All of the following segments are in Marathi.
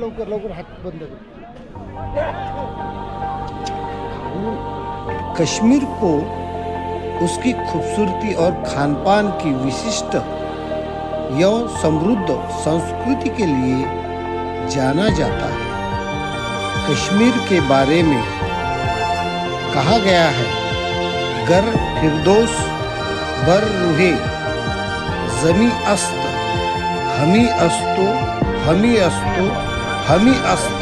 लवकर लवकर हात बंद कर. कश्मीर को उसकी खूबसूरती और खानपान की विशिष्ट एवं समृद्ध संस्कृति के लिए जाना जाता है. कश्मीर के बारे में कहा गया है, गर फिरदौस बर रुहे जमी अस्त हमी अस्तो हमी अस्तो हमी अस्त.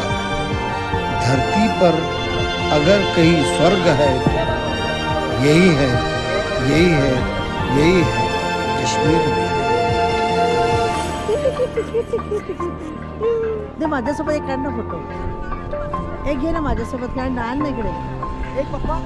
धरती पर अगर कहीं स्वर्ग है तो यही है, यही है, यही है कश्मीर में. दे माझ्यासोबत एक काढ ना फोटो. एक घे ना माझ्यासोबत काढ ना. आण ना इकडे एक पप्पा.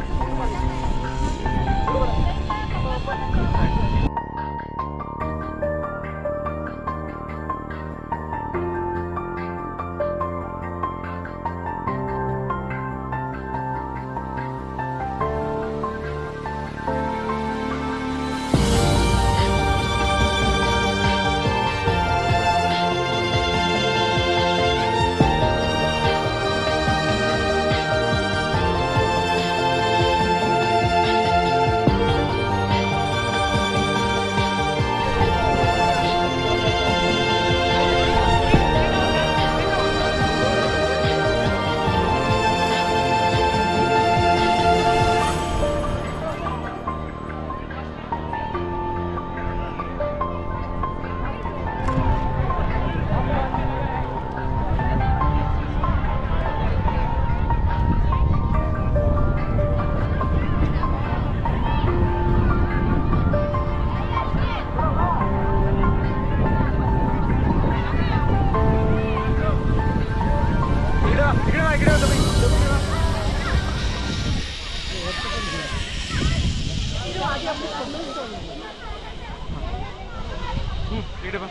इकडे बघ.